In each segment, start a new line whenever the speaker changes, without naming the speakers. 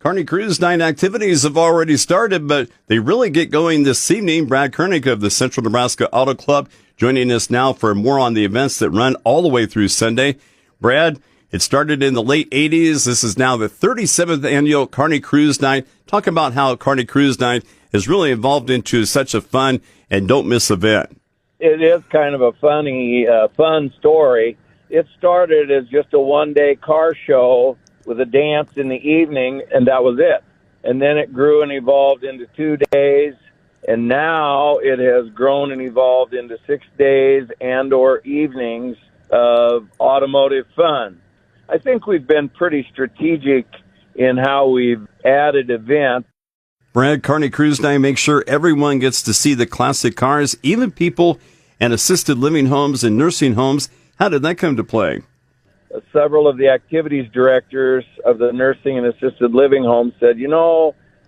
Kearney Cruise Nite activities have already started, but they really get going this evening. Brad Kernick of the Central Nebraska Auto Club joining us now for more on the events that run all the way through Sunday. Brad, it started in the late 80s. This is now the 37th annual Kearney Cruise Nite. Talk about how Kearney Cruise Nite has really evolved into such a fun and don't miss event.
It is kind of a fun story. It started as just a one-day car show with a dance in the evening, and that was it. And then it grew and evolved into 2 days, and now it has grown and evolved into 6 days and or evenings of automotive fun. I think we've been pretty strategic in how we've added events.
Brad, Kearney Cruise Nite makes sure everyone gets to see the classic cars, even people in assisted living homes and nursing homes. How did that come to play?
Several of the activities directors of the nursing and assisted living homes said,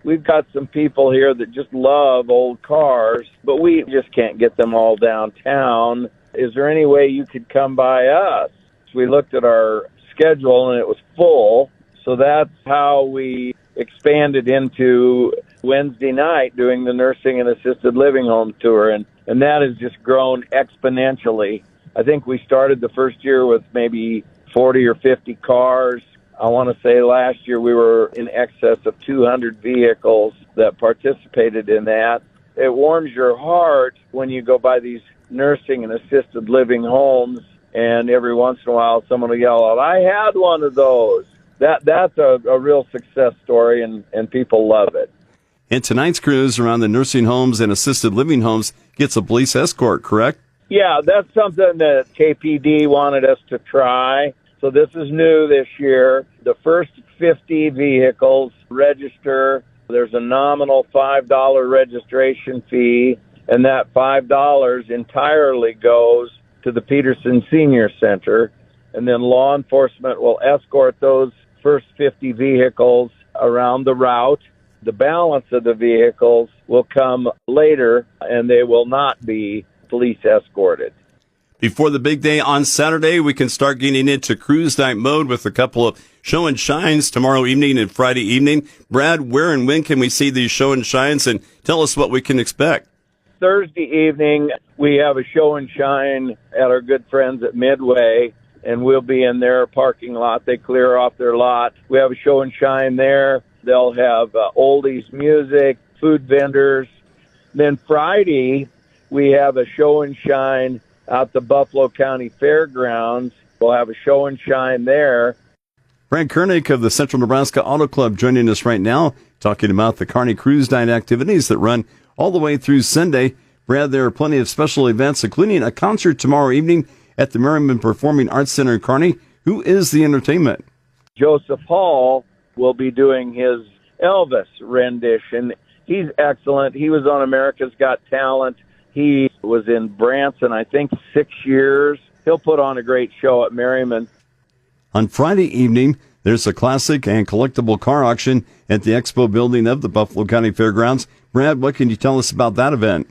we've got some people here that just love old cars, but we just can't get them all downtown. Is there any way you could come by us? So we looked at our schedule, and it was full. So that's how we expanded into Wednesday night doing the nursing and assisted living home tour, and that has just grown exponentially. I think we started the first year with maybe 40 or 50 cars. I want to say last year we were in excess of 200 vehicles that participated in that. It warms your heart when you go by these nursing and assisted living homes, and every once in a while someone will yell out, "I had one of those." That's a real success story, and people love it.
And tonight's cruise around the nursing homes and assisted living homes gets a police escort, correct?
Yeah, that's something that KPD wanted us to try. So this is new this year. The first 50 vehicles register. There's a nominal $5 registration fee, and that $5 entirely goes to the Peterson Senior Center. And then law enforcement will escort those first 50 vehicles around the route. The balance of the vehicles will come later, and they will not be police escorted.
Before the big day on Saturday, we can start getting into cruise night mode with a couple of show and shines tomorrow evening and Friday evening. Brad, where and when can we see these show and shines, and tell us what we can expect?
Thursday evening, we have a show and shine at our good friends at Midway, and we'll be in their parking lot. They clear off their lot. We have a show and shine there. They'll have oldies music, food vendors. Then Friday, we have a show and shine out the Buffalo County Fairgrounds. We'll have a show and shine there.
Brad Kernick of the Central Nebraska Auto Club joining us right now, talking about the Kearney Cruise Nite activities that run all the way through Sunday. Brad, there are plenty of special events, including a concert tomorrow evening at the Merriman Performing Arts Center in Kearney. Who is the entertainment?
Joseph Hall will be doing his Elvis rendition. He's excellent. He was on America's Got Talent. He was in Branson, I think, 6 years. He'll put on a great show at Merriman.
On Friday evening, there's a classic and collectible car auction at the Expo building of the Buffalo County Fairgrounds. Brad, what can you tell us about that event?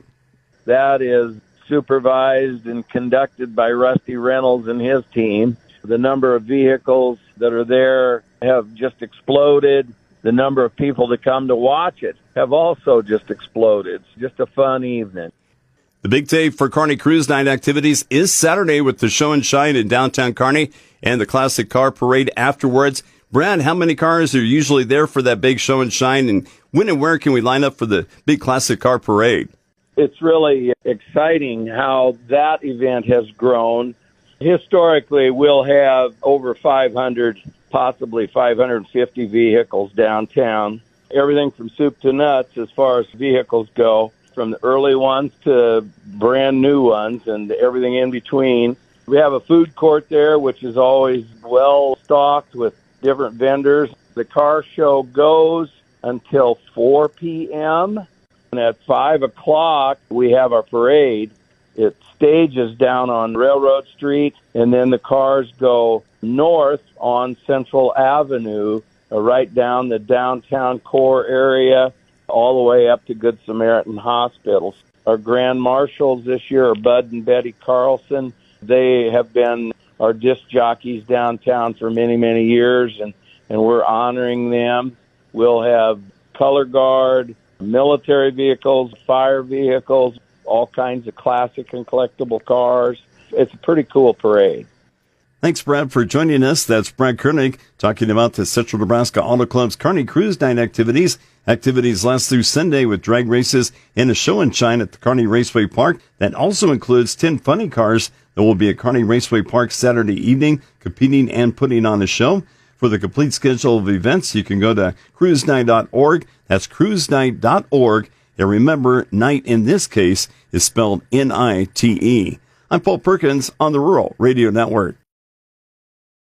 That is supervised and conducted by Rusty Reynolds and his team. The number of vehicles that are there have just exploded. The number of people that come to watch it have also just exploded. It's just a fun evening.
The big day for Kearney Cruise Nite activities is Saturday with the show and shine in downtown Kearney and the classic car parade afterwards. Brad, how many cars are usually there for that big show and shine, and when and where can we line up for the big classic car parade?
It's really exciting how that event has grown. Historically, we'll have over 500, possibly 550 vehicles downtown. Everything from soup to nuts as far as vehicles go, from the early ones to brand new ones and everything in between. We have a food court there, which is always well stocked with different vendors. The car show goes until 4 p.m. And at 5 o'clock, we have our parade. It stages down on Railroad Street, and then the cars go north on Central Avenue, right down the downtown core area, all the way up to Good Samaritan Hospitals. Our grand marshals this year are Bud and Betty Carlson. They have been our disc jockeys downtown for many, many years, and we're honoring them. We'll have color guard, military vehicles, fire vehicles, all kinds of classic and collectible cars. It's a pretty cool parade.
Thanks, Brad, for joining us. That's Brad Kernick talking about the Central Nebraska Auto Club's Kearney Cruise Nite activities. Activities last through Sunday with drag races and a show and shine at the Kearney Raceway Park. That also includes 10 funny cars that will be at Kearney Raceway Park Saturday evening, competing and putting on a show. For the complete schedule of events, you can go to cruisenite.org. That's cruisenite.org. And remember, night in this case is spelled Nite. I'm Paul Perkins on the Rural Radio Network.